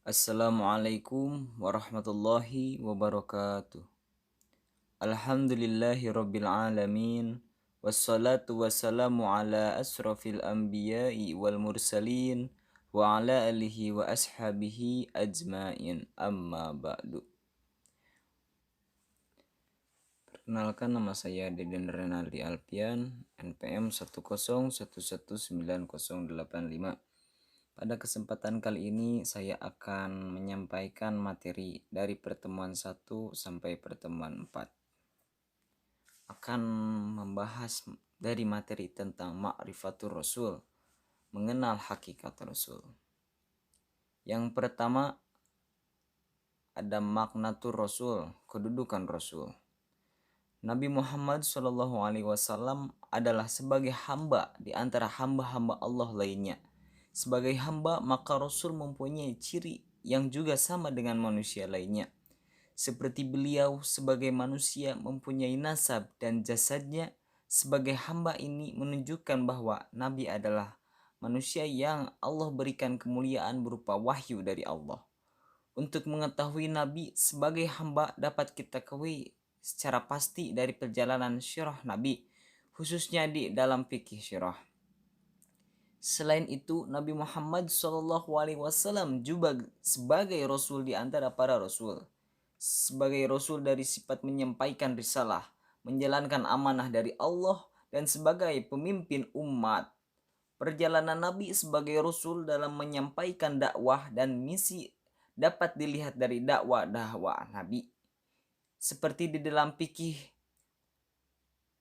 Assalamualaikum warahmatullahi wabarakatuh. Alhamdulillahi rabbil alamin. Wassalatu wassalamu ala asrafil anbiya'i wal mursalin wa ala alihi wa ashabihi ajmain, amma ba'du. Perkenalkan, nama saya Deden Renaldi Alpian, NPM 101190085. Pada kesempatan kali ini saya akan menyampaikan materi dari pertemuan 1 sampai pertemuan 4. Akan membahas dari materi tentang Ma'rifatul Rasul, mengenal hakikat Rasul. Yang pertama ada maknatul Rasul, kedudukan Rasul. Nabi Muhammad SAW adalah sebagai hamba di antara hamba-hamba Allah lainnya. Sebagai hamba, maka Rasul mempunyai ciri yang juga sama dengan manusia lainnya. Seperti beliau sebagai manusia mempunyai nasab dan jasadnya, sebagai hamba ini menunjukkan bahwa Nabi adalah manusia yang Allah berikan kemuliaan berupa wahyu dari Allah. Untuk mengetahui Nabi sebagai hamba dapat kita ketahui secara pasti dari perjalanan syirah Nabi, khususnya di dalam fikih syirah. Selain itu, Nabi Muhammad SAW juga sebagai Rasul di antara para Rasul. Sebagai Rasul dari sifat menyampaikan risalah, menjalankan amanah dari Allah, dan sebagai pemimpin umat. Perjalanan Nabi sebagai Rasul dalam menyampaikan dakwah dan misi dapat dilihat dari dakwah Nabi. Seperti di dalam fikih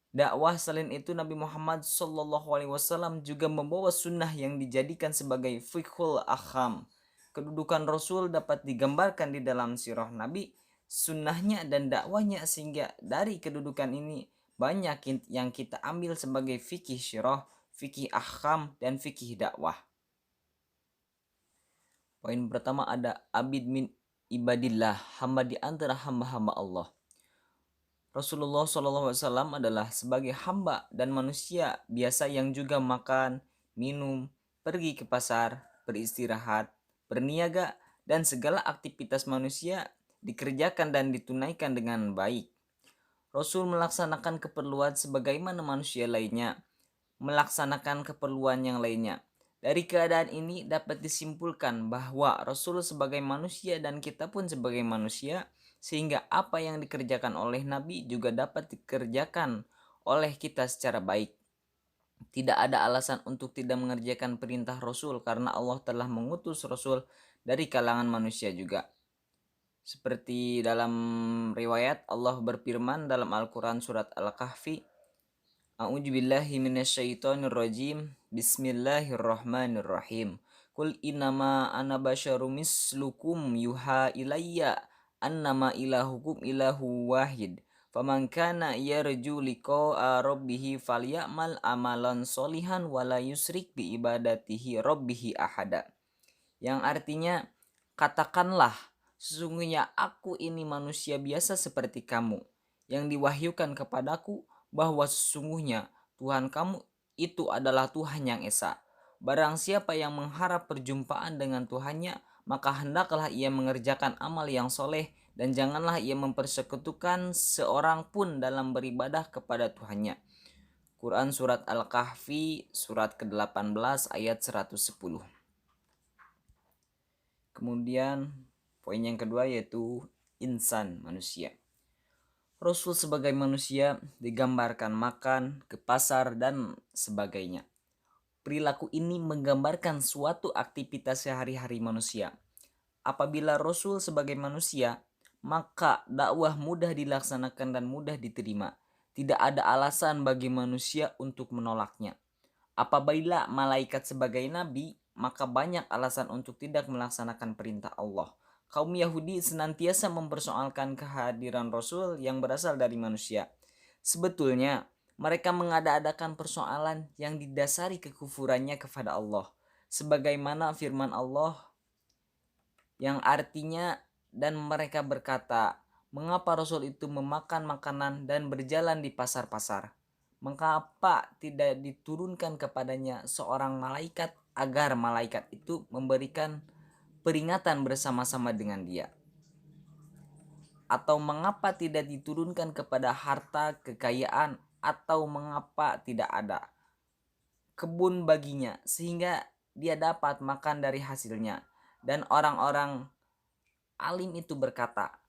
dakwah, selain itu Nabi Muhammad SAW juga membawa sunnah yang dijadikan sebagai fiqhul akham. Kedudukan Rasul dapat digambarkan di dalam sirah Nabi, sunnahnya dan dakwahnya, sehingga dari kedudukan ini banyak yang kita ambil sebagai fikih sirah, fikih akham, dan fikih dakwah. Poin pertama ada abid min ibadillah, hamba di antara hamba-hamba Allah. Rasulullah SAW adalah sebagai hamba dan manusia biasa yang juga makan, minum, pergi ke pasar, beristirahat, berniaga, dan segala aktivitas manusia dikerjakan dan ditunaikan dengan baik. Rasul melaksanakan keperluan sebagaimana manusia lainnya, melaksanakan keperluan yang lainnya. Dari keadaan ini dapat disimpulkan bahwa Rasul sebagai manusia dan kita pun sebagai manusia, sehingga apa yang dikerjakan oleh Nabi juga dapat dikerjakan oleh kita secara baik. Tidak ada alasan untuk tidak mengerjakan perintah Rasul karena Allah telah mengutus Rasul dari kalangan manusia juga. Seperti dalam riwayat, Allah berfirman dalam Al-Quran surat Al-Kahfi, A'udzubillahi minasyaitonirrajim. Bismillahirrahmanirrahim. Qul innama ana basyarum mislukum yuha ilayya annama ilahukum ilahu wahid. Faman kana yarju liqa'a rabbih falyamal amalan solihan wala yusrik bi ibadatihi rabbih ahada. Yang artinya, katakanlah, sesungguhnya aku ini manusia biasa seperti kamu, yang diwahyukan kepadaku bahwa sesungguhnya Tuhan kamu itu adalah Tuhan yang esa. Barang siapa yang mengharap perjumpaan dengan Tuhannya, maka hendaklah ia mengerjakan amal yang soleh, dan janganlah ia mempersekutukan seorang pun dalam beribadah kepada Tuhannya. Quran surat Al-Kahfi surat ke-18 ayat 110. Kemudian poin yang kedua yaitu insan, manusia. Rasul sebagai manusia digambarkan makan, ke pasar, dan sebagainya. Perilaku ini menggambarkan suatu aktivitas sehari-hari manusia. Apabila Rasul sebagai manusia, maka dakwah mudah dilaksanakan dan mudah diterima. Tidak ada alasan bagi manusia untuk menolaknya. Apabila malaikat sebagai nabi, maka banyak alasan untuk tidak melaksanakan perintah Allah. Kaum Yahudi senantiasa mempersoalkan kehadiran Rasul yang berasal dari manusia. Sebetulnya, mereka mengada-adakan persoalan yang didasari kekufurannya kepada Allah. Sebagaimana firman Allah yang artinya, dan mereka berkata, mengapa Rasul itu memakan makanan dan berjalan di pasar-pasar? Mengapa tidak diturunkan kepadanya seorang malaikat agar malaikat itu memberikan peringatan bersama-sama dengan dia? Atau mengapa tidak diturunkan kepada harta kekayaan, atau mengapa tidak ada kebun baginya sehingga dia dapat makan dari hasilnya? Dan orang-orang alim itu berkata,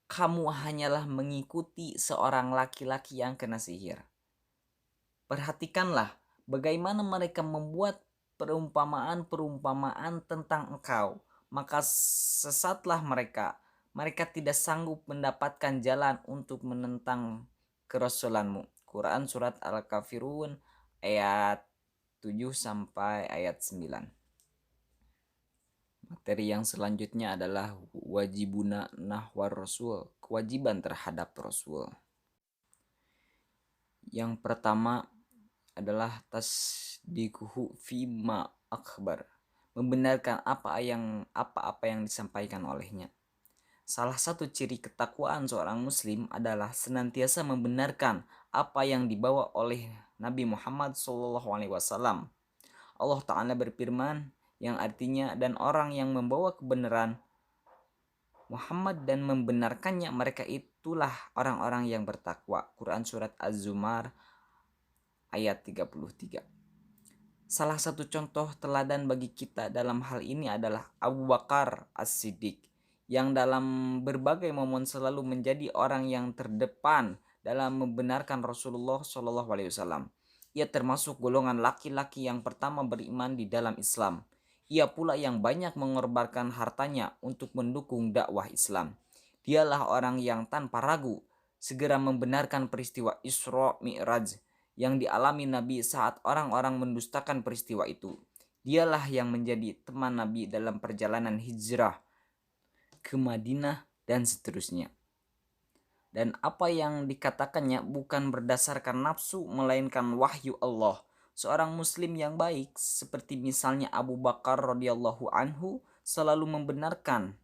kamu hanyalah mengikuti seorang laki-laki yang kena sihir. Perhatikanlah bagaimana mereka membuat perumpamaan-perumpamaan tentang engkau, maka sesatlah mereka. Mereka tidak sanggup mendapatkan jalan untuk menentang kerasulanmu. Quran surat Al-Kafirun ayat 7 sampai ayat 9. Materi yang selanjutnya adalah wajibuna nahwar rasul, kewajiban terhadap rasul. Yang pertama adalah tasdikuhu fima akbar, membenarkan apa-apa yang disampaikan olehnya. Salah satu ciri ketakwaan seorang muslim adalah senantiasa membenarkan apa yang dibawa oleh Nabi Muhammad SAW. Allah Ta'ala berfirman yang artinya, dan orang yang membawa kebenaran Muhammad dan membenarkannya, mereka itulah orang-orang yang bertakwa. Quran surat Az-Zumar ayat 33. Salah satu contoh teladan bagi kita dalam hal ini adalah Abu Bakar As-Siddiq, yang dalam berbagai momen selalu menjadi orang yang terdepan dalam membenarkan Rasulullah SAW. Ia termasuk golongan laki-laki yang pertama beriman di dalam Islam. Ia pula yang banyak mengorbankan hartanya untuk mendukung dakwah Islam. Dialah orang yang tanpa ragu segera membenarkan peristiwa Isra Mi'raj yang dialami Nabi saat orang-orang mendustakan peristiwa itu. Dialah yang menjadi teman Nabi dalam perjalanan hijrah ke Madinah dan seterusnya. Dan apa yang dikatakannya bukan berdasarkan nafsu melainkan wahyu Allah. Seorang muslim yang baik seperti misalnya Abu Bakar radhiyallahu anhu selalu membenarkan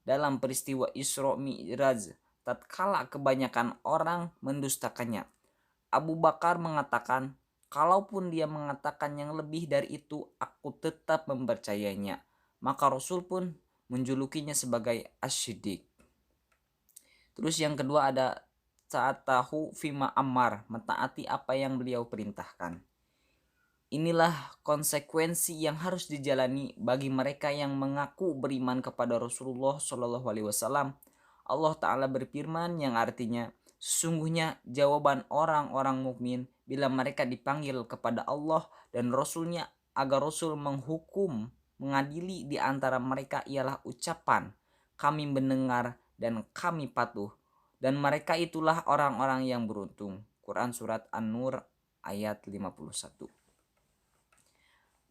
dalam peristiwa Isra Mi'raj tatkala kebanyakan orang mendustakannya. Abu Bakar mengatakan, kalaupun dia mengatakan yang lebih dari itu, aku tetap mempercayainya. Maka Rasul pun menjulukinya sebagai Asy-Siddiq. Terus yang kedua ada saat tahu fima ammar, mentaati apa yang beliau perintahkan. Inilah konsekuensi yang harus dijalani bagi mereka yang mengaku beriman kepada Rasulullah SAW. Allah Ta'ala berfirman yang artinya, sesungguhnya jawaban orang-orang mukmin bila mereka dipanggil kepada Allah dan Rasulnya agar Rasul menghukum, mengadili di antara mereka ialah ucapan, kami mendengar dan kami patuh. Dan mereka itulah orang-orang yang beruntung. Quran surat An-Nur ayat 51.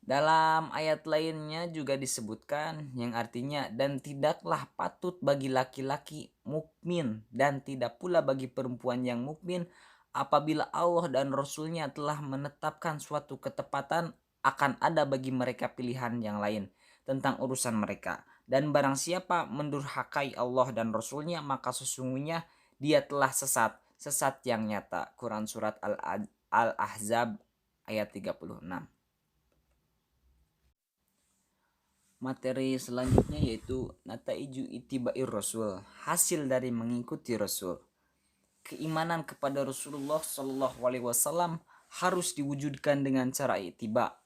Dalam ayat lainnya juga disebutkan yang artinya, dan tidaklah patut bagi laki-laki mukmin dan tidak pula bagi perempuan yang mukmin apabila Allah dan Rasulnya telah menetapkan suatu ketepatan akan ada bagi mereka pilihan yang lain tentang urusan mereka. Dan barang siapa mendurhakai Allah dan Rasulnya, maka sesungguhnya dia telah sesat yang nyata. Quran surat Al-Ahzab ayat 36. Materi selanjutnya yaitu nataiju ittibair rasul, hasil dari mengikuti Rasul. Keimanan kepada Rasulullah SAW harus diwujudkan dengan cara ittiba,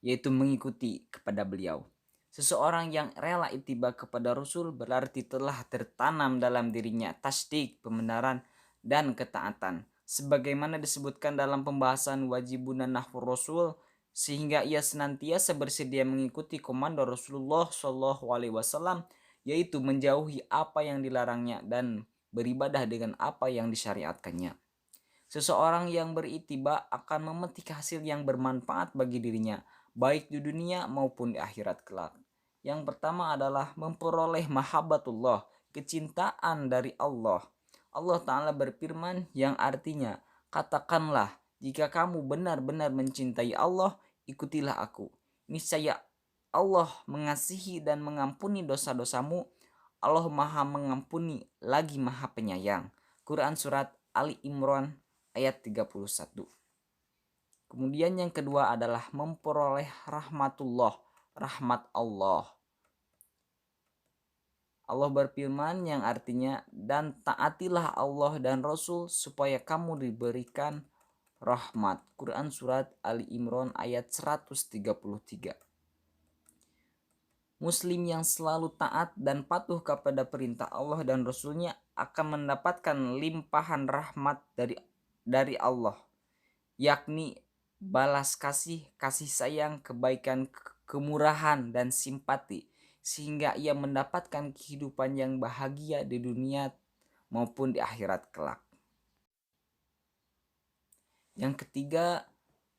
yaitu mengikuti kepada beliau. Seseorang yang rela ittiba kepada Rasul berarti telah tertanam dalam dirinya tasdik, pembenaran dan ketaatan, sebagaimana disebutkan dalam pembahasan wajibuna nahwur Rasul, sehingga ia senantiasa bersedia mengikuti komando Rasulullah SAW, yaitu menjauhi apa yang dilarangnya dan beribadah dengan apa yang disyariatkannya. Seseorang yang beritiba akan memetik hasil yang bermanfaat bagi dirinya, baik di dunia maupun di akhirat kelak. Yang pertama adalah memperoleh mahabbatullah, kecintaan dari Allah. Allah Ta'ala berfirman yang artinya, katakanlah, jika kamu benar-benar mencintai Allah, ikutilah aku. Niscaya Allah mengasihi dan mengampuni dosa-dosamu. Allah Maha mengampuni lagi Maha penyayang. Quran surat Ali Imran ayat 31. Kemudian yang kedua adalah memperoleh rahmatullah, rahmat Allah. Allah berfirman yang artinya, dan taatilah Allah dan Rasul supaya kamu diberikan rahmat. Quran surat Ali Imran ayat 133. Muslim yang selalu taat dan patuh kepada perintah Allah dan Rasulnya akan mendapatkan limpahan rahmat dari Allah, yakni balas kasih, kasih sayang, kebaikan, kemurahan, dan simpati, sehingga ia mendapatkan kehidupan yang bahagia di dunia maupun di akhirat kelak. Yang ketiga,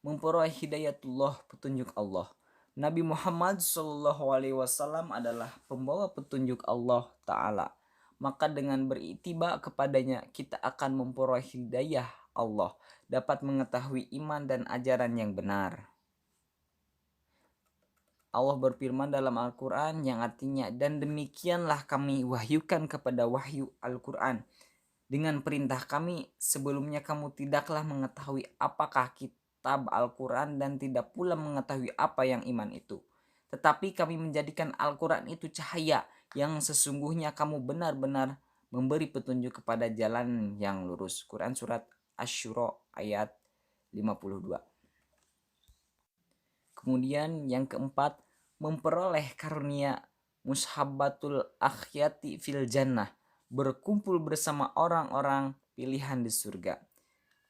memperoleh hidayatullah, petunjuk Allah. Nabi Muhammad SAW adalah pembawa petunjuk Allah Ta'ala. Maka dengan beritiba kepadanya, kita akan memperoleh hidayah Allah, dapat mengetahui iman dan ajaran yang benar. Allah berfirman dalam Al-Quran yang artinya, dan demikianlah kami wahyukan kepada wahyu Al-Quran. Dengan perintah kami, sebelumnya kamu tidaklah mengetahui apakah kitab Al-Quran dan tidak pula mengetahui apa yang iman itu. Tetapi kami menjadikan Al-Quran itu cahaya yang sesungguhnya kamu benar-benar memberi petunjuk kepada jalan yang lurus. Quran surat Asy-Syura ayat 52. Kemudian yang keempat, memperoleh karunia mushabbatul akhyati fil jannah, berkumpul bersama orang-orang pilihan di surga.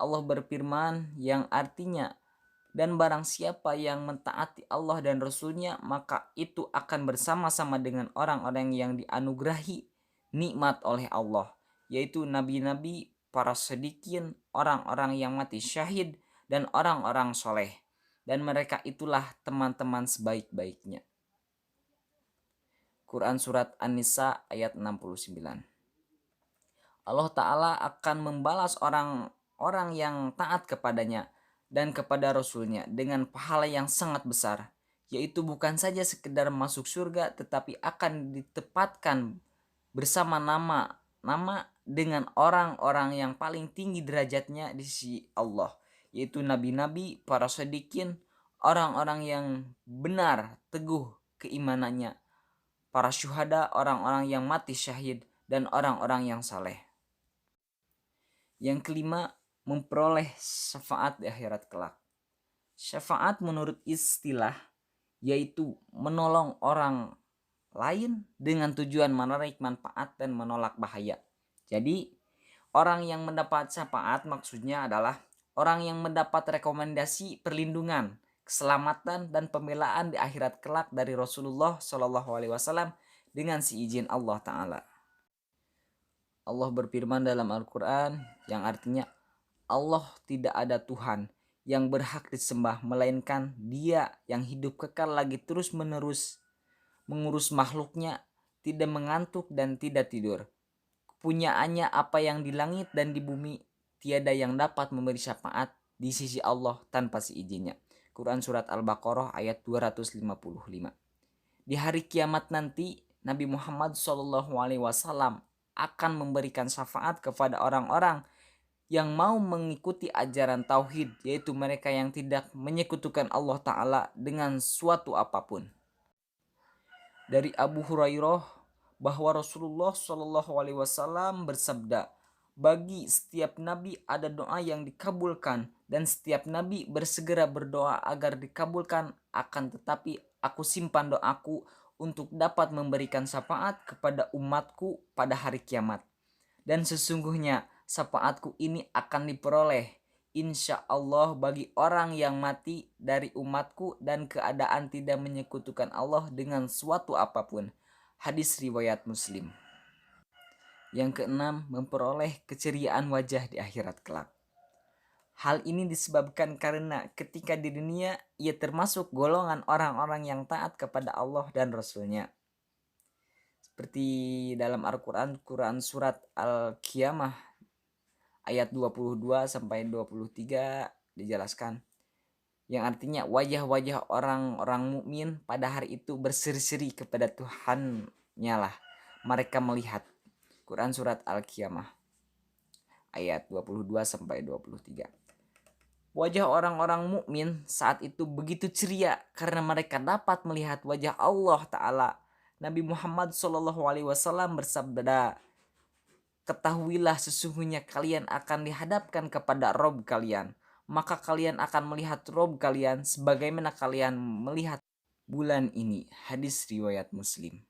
Allah berfirman yang artinya, dan barang siapa yang mentaati Allah dan Rasulnya, maka itu akan bersama-sama dengan orang-orang yang dianugerahi nikmat oleh Allah, yaitu nabi-nabi, para sedikin, orang-orang yang mati syahid, dan orang-orang soleh. Dan mereka itulah teman-teman sebaik-baiknya. Quran surat An-Nisa ayat 69. Allah Ta'ala akan membalas orang-orang yang taat kepadanya dan kepada Rasulnya dengan pahala yang sangat besar, yaitu bukan saja sekedar masuk surga, tetapi akan ditempatkan bersama nama dengan orang-orang yang paling tinggi derajatnya di sisi Allah, yaitu nabi-nabi, para shodiqin, orang-orang yang benar teguh keimanannya, para syuhada, orang-orang yang mati syahid, dan orang-orang yang saleh. Yang kelima, memperoleh syafaat di akhirat kelak. Syafaat menurut istilah yaitu menolong orang lain dengan tujuan menarik manfaat dan menolak bahaya. Jadi orang yang mendapat syafaat maksudnya adalah orang yang mendapat rekomendasi perlindungan, keselamatan, dan pembelaan di akhirat kelak dari Rasulullah SAW dengan seizin Allah Ta'ala. Allah berfirman dalam Al-Quran yang artinya, Allah tidak ada Tuhan yang berhak disembah melainkan Dia yang hidup kekal lagi terus menerus mengurus makhluknya, tidak mengantuk dan tidak tidur. Kepunyaannya apa yang di langit dan di bumi, tiada yang dapat memberi syafaat di sisi Allah tanpa seizinnya. Quran surat Al-Baqarah ayat 255. Di hari kiamat nanti, Nabi Muhammad SAW akan memberikan syafaat kepada orang-orang yang mau mengikuti ajaran tauhid, yaitu mereka yang tidak menyekutukan Allah Ta'ala dengan suatu apapun. Dari Abu Hurairah bahwa Rasulullah SAW bersabda, bagi setiap nabi ada doa yang dikabulkan dan setiap nabi bersegera berdoa agar dikabulkan, akan tetapi aku simpan doaku untuk dapat memberikan syafaat kepada umatku pada hari kiamat. Dan sesungguhnya syafaatku ini akan diperoleh insya Allah bagi orang yang mati dari umatku dan keadaan tidak menyekutukan Allah dengan suatu apapun. Hadis riwayat Muslim. Yang keenam, memperoleh keceriaan wajah di akhirat kelak. Hal ini disebabkan karena ketika di dunia ia termasuk golongan orang-orang yang taat kepada Allah dan Rasulnya. Seperti dalam Al-Quran, Quran surat Al-Qiyamah ayat 22 sampai 23 dijelaskan. Yang artinya wajah-wajah orang-orang mukmin pada hari itu berseri-seri kepada Tuhannya lah. Mereka melihat. Quran surat Al-Qiyamah ayat 22 sampai 23. Wajah orang-orang mukmin saat itu begitu ceria karena mereka dapat melihat wajah Allah Ta'ala Nabi Muhammad SAW bersabda, ketahuilah sesungguhnya kalian akan dihadapkan kepada Rob kalian, maka kalian akan melihat Rob kalian sebagaimana kalian melihat bulan ini. Hadis riwayat Muslim.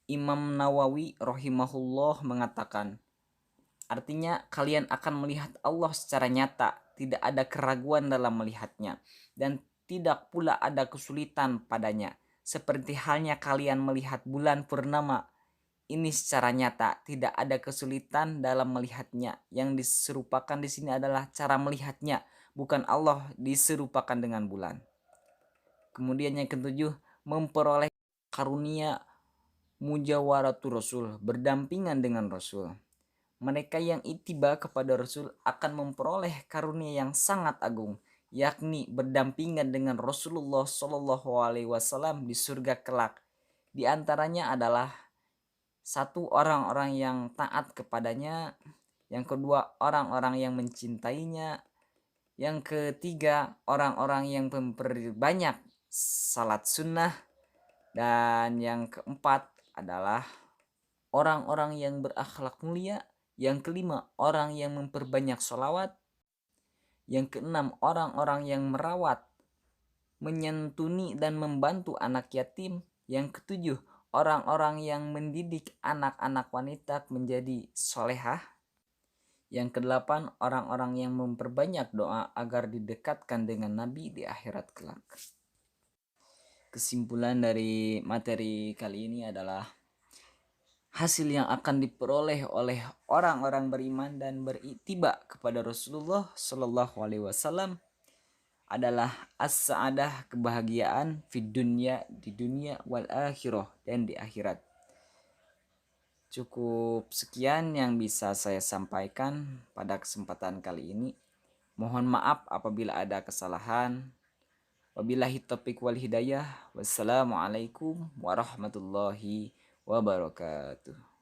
Imam Nawawi rahimahullah mengatakan, artinya kalian akan melihat Allah secara nyata, tidak ada keraguan dalam melihatnya, dan tidak pula ada kesulitan padanya. Seperti halnya kalian melihat bulan purnama, ini secara nyata, tidak ada kesulitan dalam melihatnya. Yang diserupakan di sini adalah cara melihatnya, bukan Allah diserupakan dengan bulan. Kemudian yang ketujuh, memperoleh karunia mujawaratul Rasul, berdampingan dengan Rasul. Mereka yang ittiba kepada Rasul akan memperoleh karunia yang sangat agung, yakni berdampingan dengan Rasulullah SAW di surga kelak. Di antaranya adalah satu, orang-orang yang taat kepadanya. Yang kedua, orang-orang yang mencintainya. Yang ketiga, orang-orang yang memperbanyak salat sunnah. Dan yang keempat adalah orang-orang yang berakhlak mulia. Yang kelima, orang yang memperbanyak sholawat. Yang keenam, orang-orang yang merawat, menyantuni dan membantu anak yatim. Yang ketujuh, orang-orang yang mendidik anak-anak wanita menjadi solehah. Yang kedelapan, orang-orang yang memperbanyak doa agar didekatkan dengan Nabi di akhirat kelak. Kesimpulan dari materi kali ini adalah hasil yang akan diperoleh oleh orang-orang beriman dan beritiba kepada Rasulullah Shallallahu Alaihi Wasallam adalah as-sa'adah, kebahagiaan fid dunya, di dunia, wal akhirah, dan di akhirat. Cukup sekian yang bisa saya sampaikan pada kesempatan kali ini. Mohon maaf apabila ada kesalahan. Wabillahi taufiq wal hidayah. Wassalamualaikum warahmatullahi wabarakatuh.